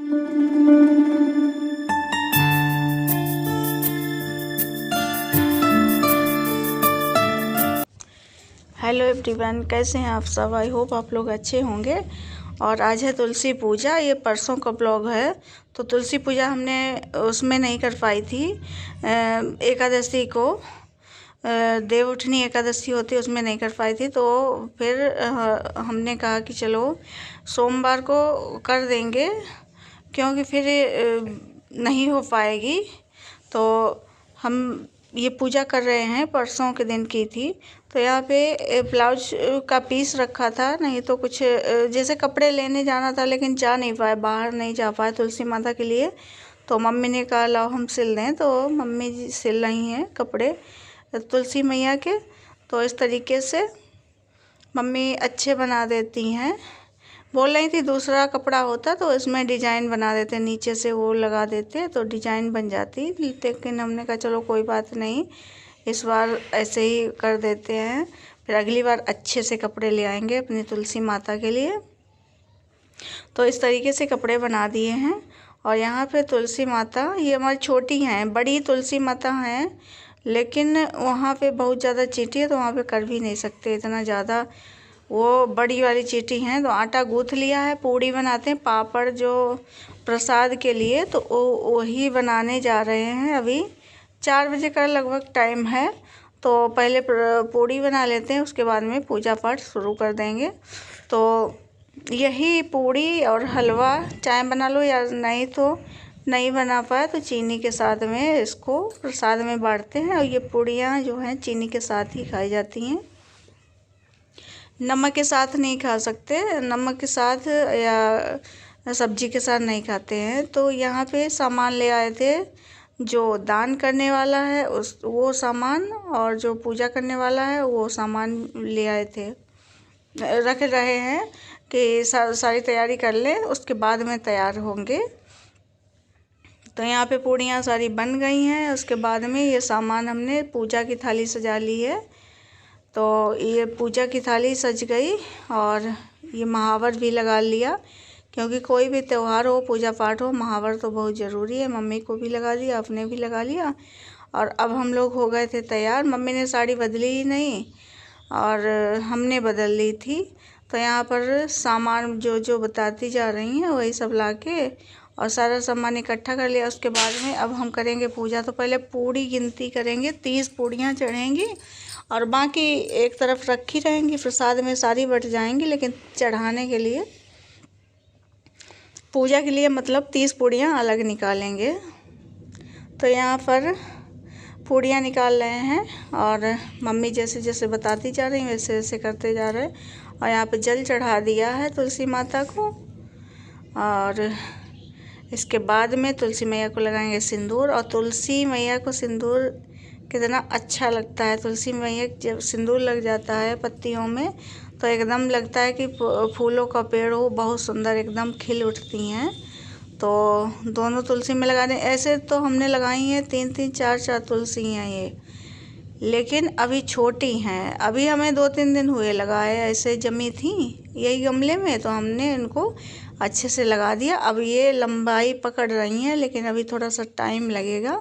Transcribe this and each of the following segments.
Hello everyone, कैसे हैं आप सब। आई होप आप लोग अच्छे होंगे। और आज है तुलसी पूजा। ये परसों का ब्लॉग है। तो तुलसी पूजा हमने उसमें नहीं कर पाई थी, एकादशी को, देवउठनी एकादशी होती है उसमें नहीं कर पाई थी। तो फिर हमने कहा कि चलो सोमवार को कर देंगे, क्योंकि फिर नहीं हो पाएगी। तो हम ये पूजा कर रहे हैं, परसों के दिन की थी। तो यहाँ पे ब्लाउज का पीस रखा था, नहीं तो कुछ जैसे कपड़े लेने जाना था, लेकिन जा नहीं पाए, बाहर नहीं जा पाए तुलसी माता के लिए। तो मम्मी ने कहा लाओ हम सिल दें। तो मम्मी जी सिल रही हैं कपड़े तुलसी मैया के। तो इस तरीके से मम्मी अच्छे बना देती हैं। बोल रही थी दूसरा कपड़ा होता तो इसमें डिजाइन बना देते, नीचे से वो लगा देते तो डिजाइन बन जाती, लेकिन हमने कहा चलो कोई बात नहीं, इस बार ऐसे ही कर देते हैं। फिर अगली बार अच्छे से कपड़े ले आएंगे अपनी तुलसी माता के लिए। तो इस तरीके से कपड़े बना दिए हैं। और यहाँ पे तुलसी माता ये हमारी छोटी हैं, बड़ी तुलसी माता हैं, लेकिन वहाँ पे बहुत ज़्यादा चींटी है तो वहाँ पे कर भी नहीं सकते इतना ज़्यादा। वो बड़ी वाली चींटी हैं। तो आटा गूँथ लिया है, पूड़ी बनाते हैं, पापड़ जो प्रसाद के लिए, तो वही बनाने जा रहे हैं। अभी 4 बजे का लगभग टाइम है। तो पहले पूड़ी बना लेते हैं, उसके बाद में पूजा पाठ शुरू कर देंगे। तो यही पूड़ी और हलवा चाहे बना लो, या नहीं तो नहीं बना पाए तो चीनी के साथ में इसको प्रसाद में बांटते हैं। और ये पूड़ियाँ जो हैं चीनी के साथ ही खाई जाती हैं, नमक के साथ नहीं खा सकते, नमक के साथ या सब्जी के साथ नहीं खाते हैं। तो यहाँ पे सामान ले आए थे, जो दान करने वाला है उस वो सामान, और जो पूजा करने वाला है वो सामान ले आए थे। रख रहे हैं कि सारी तैयारी कर लें, उसके बाद में तैयार होंगे। तो यहाँ पे पूड़ियाँ सारी बन गई हैं। उसके बाद में ये सामान हमने पूजा की थाली सजा ली है। तो ये पूजा की थाली सज गई, और ये महावर भी लगा लिया, क्योंकि कोई भी त्यौहार हो, पूजा पाठ हो, महावर तो बहुत ज़रूरी है। मम्मी को भी लगा दिया, अपने भी लगा लिया। और अब हम लोग हो गए थे तैयार। मम्मी ने साड़ी बदली ही नहीं और हमने बदल ली थी। तो यहाँ पर सामान जो जो बताती जा रही हैं वही सब ला के और सारा सामान इकट्ठा कर लिया। उसके बाद में अब हम करेंगे पूजा। तो पहले पूड़ी गिनती करेंगे, 30 पूड़ियाँ चढ़ेंगी और बाकी एक तरफ रखी रहेंगी, प्रसाद में सारी बट जाएंगी, लेकिन चढ़ाने के लिए, पूजा के लिए मतलब 30 पूड़ियाँ अलग निकालेंगे। तो यहाँ पर पूड़ियाँ निकाल रहे हैं और मम्मी जैसे जैसे बताती जा रही हैं वैसे वैसे करते जा रहे हैं। और यहाँ पे जल चढ़ा दिया है तुलसी माता को, और इसके बाद में तुलसी मैया को लगाएंगे सिंदूर। और तुलसी मैया को सिंदूर कितना अच्छा लगता है। तुलसी मैया जब सिंदूर लग जाता है पत्तियों में तो एकदम लगता है कि फूलों का पेड़ हो, बहुत सुंदर एकदम खिल उठती हैं। तो दोनों तुलसी में लगा दें। ऐसे तो हमने लगाई हैं 3-3 4-4 तुलसी हैं ये, लेकिन अभी छोटी हैं। अभी हमें 2-3 दिन हुए लगाए, ऐसे जमी थी यही गमले में, तो हमने इनको अच्छे से लगा दिया। अब ये लंबाई पकड़ रही हैं, लेकिन अभी थोड़ा सा टाइम लगेगा,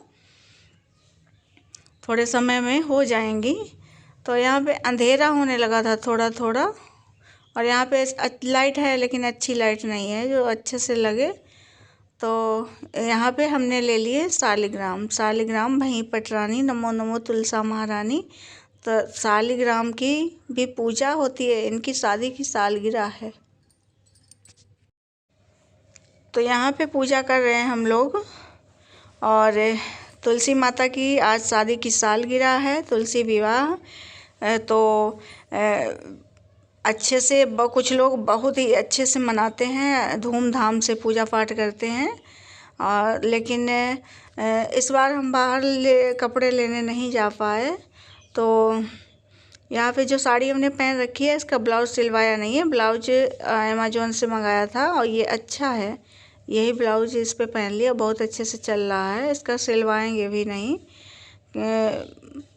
थोड़े समय में हो जाएंगी। तो यहाँ पे अंधेरा होने लगा था थोड़ा थोड़ा, और यहाँ पे लाइट है लेकिन अच्छी लाइट नहीं है जो अच्छे से लगे। तो यहाँ पे हमने ले लिए शालिग्राम। शालिग्राम भई पटरानी, नमो नमो तुलसा महारानी। तो शालिग्राम की भी पूजा होती है, इनकी शादी की सालगिरह है। तो यहाँ पे पूजा कर रहे हैं हम लोग। और तुलसी माता की आज शादी की सालगिरह है, तुलसी विवाह। तो अच्छे से कुछ लोग बहुत ही अच्छे से मनाते हैं, धूमधाम से पूजा पाठ करते हैं। लेकिन इस बार हम बाहर कपड़े लेने नहीं जा पाए। तो यहाँ पे जो साड़ी हमने पहन रखी है इसका ब्लाउज सिलवाया नहीं है, ब्लाउज अमेज़न से मंगाया था और ये अच्छा है, यही ब्लाउज इस पे पहन लिया, बहुत अच्छे से चल रहा है। इसका सिलवाएंगे भी नहीं,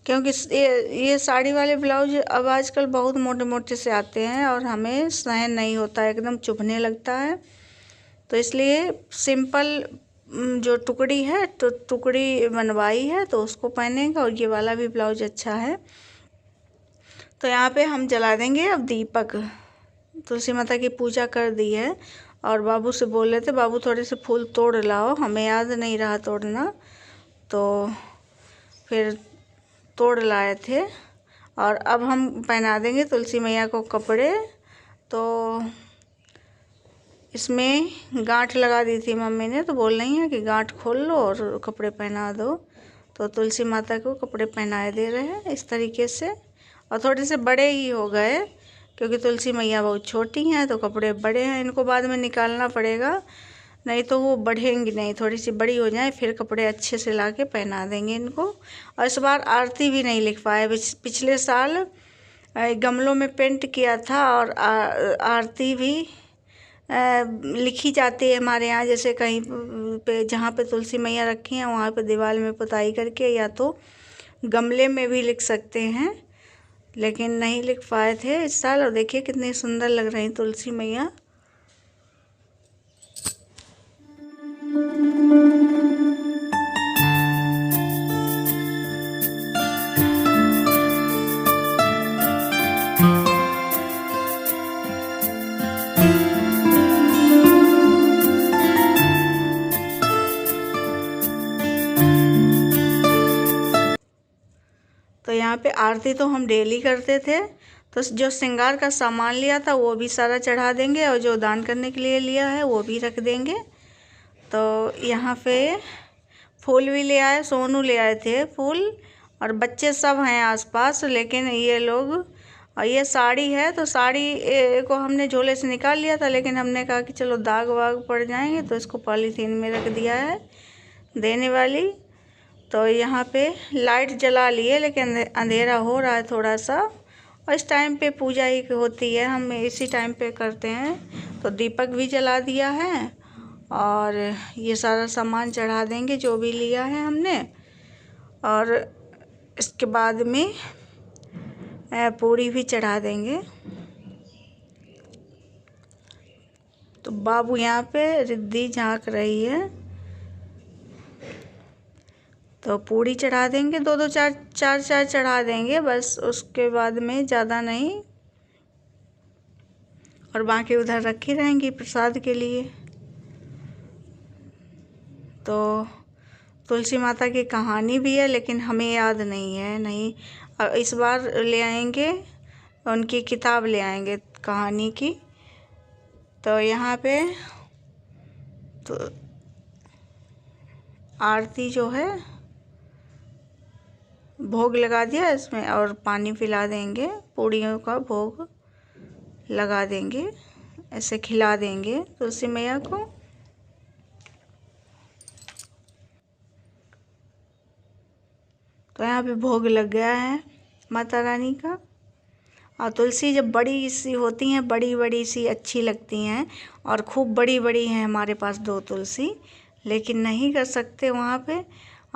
क्योंकि ये साड़ी वाले ब्लाउज अब आजकल बहुत मोटे मोटे से आते हैं और हमें सहन नहीं होता, एकदम चुभने लगता है। तो इसलिए सिंपल जो टुकड़ी है तो टुकड़ी बनवाई है तो उसको पहनेगा। और ये वाला भी ब्लाउज अच्छा है। तो यहाँ पे हम जला देंगे अब दीपक। तुलसी माता की पूजा कर दी है और बाबू से बोल रहे थे बाबू थोड़े से फूल तोड़ लाओ, हमें याद नहीं रहा तोड़ना, तो फिर तोड़ लाए थे। और अब हम पहना देंगे तुलसी मैया को कपड़े। तो इसमें गांठ लगा दी थी मम्मी ने, तो बोल रही है कि गांठ खोल लो और कपड़े पहना दो। तो तुलसी माता को कपड़े पहनाए दे रहे हैं इस तरीके से। और थोड़े से बड़े ही हो गए क्योंकि तुलसी मैया बहुत छोटी हैं, तो कपड़े बड़े हैं, इनको बाद में निकालना पड़ेगा, नहीं तो वो बढ़ेंगी नहीं। थोड़ी सी बड़ी हो जाए फिर कपड़े अच्छे से ला के पहना देंगे इनको। और इस बार आरती भी नहीं लिख पाए। पिछले साल गमलों में पेंट किया था और आरती भी लिखी जाती है हमारे यहाँ, जैसे कहीं पे जहाँ पे तुलसी मैया रखी हैं वहाँ पे दीवार में पुताई करके, या तो गमले में भी लिख सकते हैं, लेकिन नहीं लिख पाए थे इस साल। और देखिए कितनी सुंदर लग रही तुलसी मैया। तो यहाँ पे आरती तो हम डेली करते थे, तो जो श्रृंगार का सामान लिया था वो भी सारा चढ़ा देंगे और जो दान करने के लिए लिया है वो भी रख देंगे। तो यहाँ पे फूल भी ले आए, सोनू ले आए थे फूल, और बच्चे सब हैं आसपास। लेकिन ये लोग, और ये साड़ी है तो साड़ी को हमने झोले से निकाल लिया था, लेकिन हमने कहा कि चलो दाग वाग पड़ जाएंगे, तो इसको पॉलीथीन में रख दिया है देने वाली। तो यहाँ पे लाइट जला लिए, लेकिन अंधेरा हो रहा है थोड़ा सा, और इस टाइम पे पूजा ही होती है, हम इसी टाइम पे करते हैं। तो दीपक भी जला दिया है और ये सारा सामान चढ़ा देंगे जो भी लिया है हमने। और इसके बाद में पूरी भी चढ़ा देंगे। तो बाबू यहाँ पे रिद्धि झांक रही है, तो पूड़ी चढ़ा देंगे, दो दो चार चार चार चढ़ा देंगे बस, उसके बाद में ज़्यादा नहीं। और बाकी उधर रखी रहेंगी प्रसाद के लिए। तो तुलसी माता की कहानी भी है, लेकिन हमें याद नहीं है। नहीं, इस बार ले आएंगे, उनकी किताब ले आएंगे कहानी की। तो यहाँ पे तो आरती जो है भोग लगा दिया इसमें, और पानी पिला देंगे, पूड़ियों का भोग लगा देंगे, ऐसे खिला देंगे तुलसी मैया को। तो यहाँ पे भोग लग गया है माता रानी का। और तुलसी जब बड़ी सी होती हैं, बड़ी बड़ी सी अच्छी लगती हैं, और खूब बड़ी बड़ी हैं हमारे पास 2 तुलसी, लेकिन नहीं कर सकते वहाँ पे।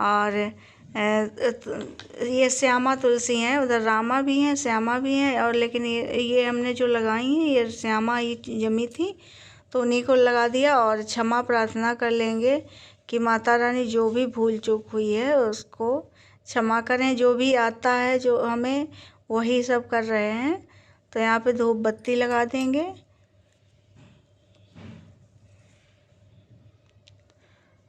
और ये श्यामा तुलसी हैं, उधर रामा भी हैं, श्यामा भी हैं, और लेकिन ये हमने जो लगाई हैं ये श्यामा ही जमी थी, तो उन्हीं को लगा दिया। और क्षमा प्रार्थना कर लेंगे कि माता रानी जो भी भूल चूक हुई है उसको क्षमा करें। जो भी आता है जो हमें, वही सब कर रहे हैं। तो यहाँ पे धूप बत्ती लगा देंगे।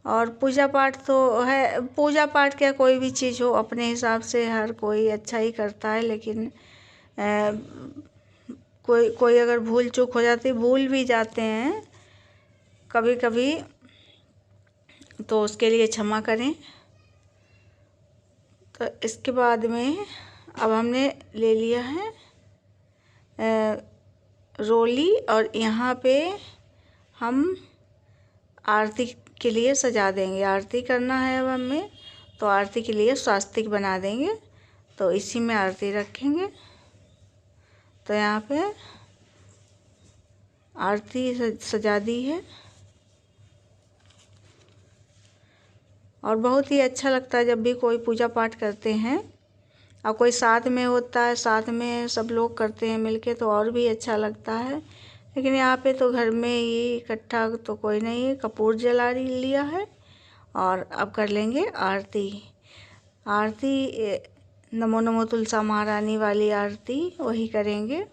और पूजा पाठ तो है, पूजा पाठ क्या कोई भी चीज़ हो अपने हिसाब से हर कोई अच्छा ही करता है, लेकिन कोई कोई अगर भूल चूक हो जाती, भूल भी जाते हैं कभी कभी, तो उसके लिए क्षमा करें। तो इसके बाद में अब हमने ले लिया है रोली, और यहाँ पे हम आरती के लिए सजा देंगे। आरती करना है अब हमें, तो आरती के लिए स्वास्तिक बना देंगे, तो इसी में आरती रखेंगे। तो यहाँ पे आरती सजा दी है, और बहुत ही अच्छा लगता है जब भी कोई पूजा पाठ करते हैं और कोई साथ में होता है, साथ में सब लोग करते हैं मिलके, तो और भी अच्छा लगता है। लेकिन यहाँ पे तो घर में ये इकट्ठा तो कोई नहीं है। कपूर जला लिया है और अब कर लेंगे आरती। आरती नमो नमो तुलसा महारानी वाली आरती वही करेंगे।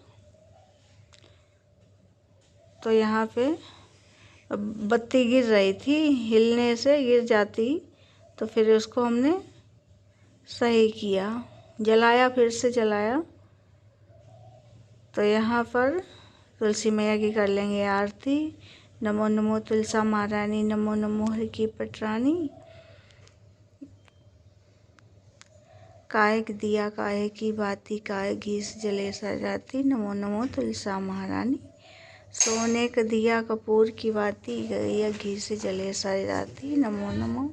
तो यहाँ पे बत्ती गिर रही थी, हिलने से गिर जाती, तो फिर उसको हमने सही किया, जलाया, फिर से जलाया। तो यहाँ पर तुलसी मैया की कर लेंगे आरती। नमो नमो तुलसा महारानी, नमो नमो हर की पटरानी, काहे दिया काहे की बाती, काहे घी से जले सजाती, नमो नमो तुलसा महारानी। सोने का दिया कपूर की बाती, गैया घी से जले सजाती, नमो नमो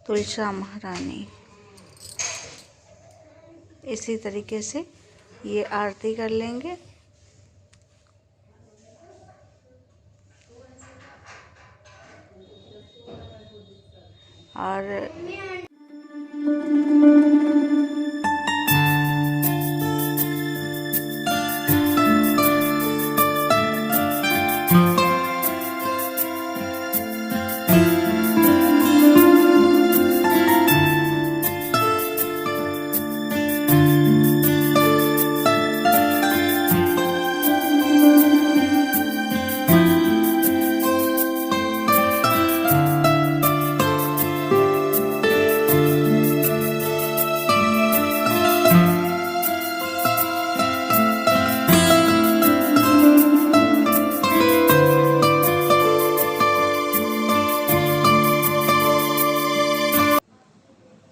तुलसा महारानी। इसी तरीके से ये आरती कर लेंगे। और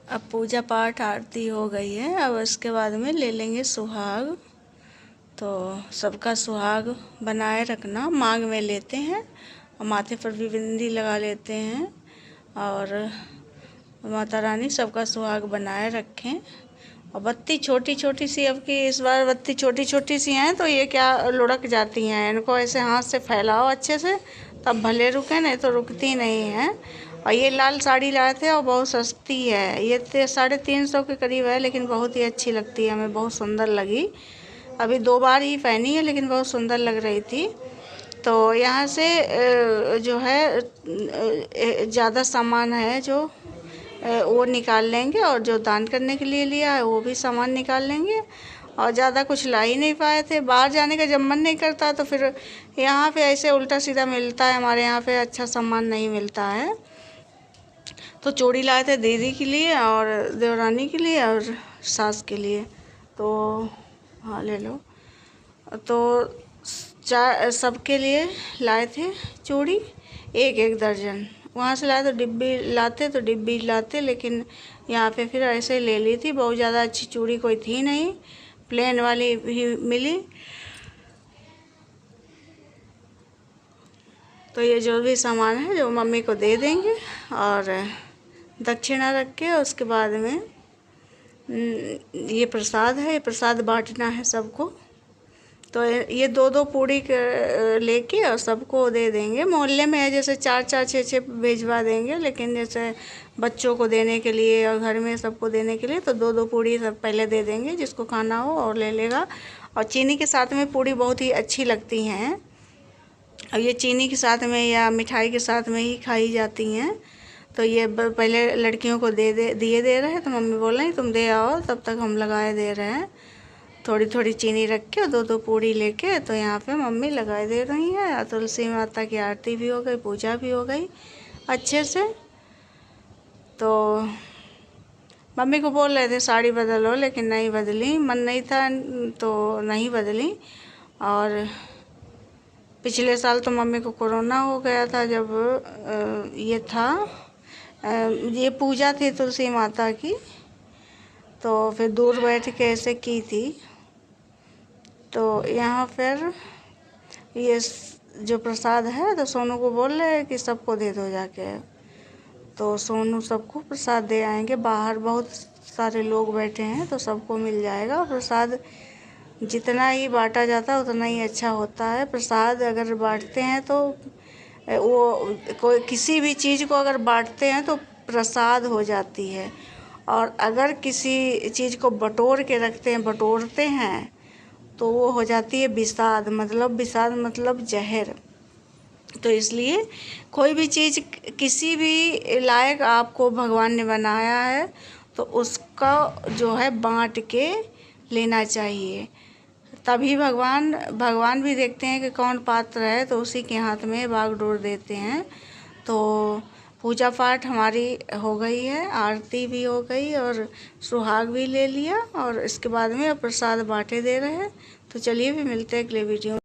अब पूजा पाठ आरती हो गई है। अब इसके बाद में ले लेंगे सुहाग। तो सबका सुहाग बनाए रखना, मांग में लेते हैं और माथे पर भी बिंदी लगा लेते हैं। और माता रानी सबका सुहाग बनाए रखें। और बत्ती छोटी छोटी सी, अब की इस बार बत्ती छोटी छोटी सी हैं तो ये क्या लुढ़क जाती हैं। इनको ऐसे हाथ से फैलाओ अच्छे से, तब भले रुके, नहीं तो रुकती नहीं हैं। और ये लाल साड़ी लाए थे और बहुत सस्ती है, ये 350 के करीब है, लेकिन बहुत ही अच्छी लगती है, हमें बहुत सुंदर लगी। अभी 2 बार ही पहनी है, लेकिन बहुत सुंदर लग रही थी। तो यहाँ से जो है ज़्यादा सामान है जो वो निकाल लेंगे, और जो दान करने के लिए लिया है वो भी सामान निकाल लेंगे। और ज़्यादा कुछ ला ही नहीं पाए थे, बाहर जाने का जब मन नहीं करता तो फिर यहाँ पे ऐसे उल्टा सीधा मिलता है। हमारे यहाँ पे अच्छा सामान नहीं मिलता है। तो चूड़ी लाए थे दीदी के लिए और देवरानी के लिए और सास के लिए। तो हाँ ले लो। तो सबके लिए लाए थे चूड़ी, 1-1 दर्जन। वहाँ से लाए तो डिब्बी लाते, लेकिन यहाँ पे फिर ऐसे ले ली थी। बहुत ज़्यादा अच्छी चूड़ी कोई थी नहीं, प्लेन वाली ही मिली। तो ये जो भी सामान है जो मम्मी को दे देंगे, और दक्षिणा रख के उसके बाद में ये प्रसाद है, ये प्रसाद बांटना है सबको। तो ये 2-2 पूड़ी लेके और सबको दे देंगे। मोहल्ले में है जैसे 4-4 6-6 भेजवा देंगे, लेकिन जैसे बच्चों को देने के लिए और घर में सबको देने के लिए तो 2-2 पूड़ी सब पहले दे देंगे, जिसको खाना हो और ले लेगा। और चीनी के साथ में पूड़ी बहुत ही अच्छी लगती हैं। अब ये चीनी के साथ में या मिठाई के साथ में ही खाई जाती हैं। तो ये पहले लड़कियों को दिए दे रहे हैं, तो मम्मी बोल रही तुम दे आओ, तब तक हम लगाए दे रहे हैं। थोड़ी थोड़ी चीनी रख के 2-2 पूड़ी लेके तो यहाँ पे मम्मी लगाए दे रही हैं। तुलसी माता की आरती भी हो गई, पूजा भी हो गई अच्छे से। तो मम्मी को बोल रहे थे साड़ी बदलो, लेकिन नहीं बदली, मन नहीं था तो नहीं बदली। और पिछले साल तो मम्मी को कोरोना हो गया था, जब ये था ये पूजा थी तुलसी माता की, तो फिर दूर बैठ के ऐसे की थी। तो यहाँ फिर ये जो प्रसाद है तो सोनू को बोल रहे हैं कि सबको दे दो जाके। तो सोनू सबको प्रसाद दे आएंगे। बाहर बहुत सारे लोग बैठे हैं तो सबको मिल जाएगा प्रसाद। जितना ही बांटा जाता है उतना ही अच्छा होता है। प्रसाद अगर बांटते हैं तो वो कोई किसी भी चीज़ को अगर बांटते हैं तो प्रसाद हो जाती है। और अगर किसी चीज़ को बटोर के रखते हैं, बटोरते हैं, तो वो हो जाती है विषाद, मतलब जहर। तो इसलिए कोई भी चीज़ किसी भी लायक आपको भगवान ने बनाया है तो उसका जो है बांट के लेना चाहिए, तभी भगवान भी देखते हैं कि कौन पात्र है तो उसी के हाथ में बागडोर देते हैं। तो पूजा पाठ हमारी हो गई है, आरती भी हो गई और सुहाग भी ले लिया और इसके बाद में प्रसाद बांटे दे रहे हैं। तो चलिए भी मिलते हैं अगले वीडियो।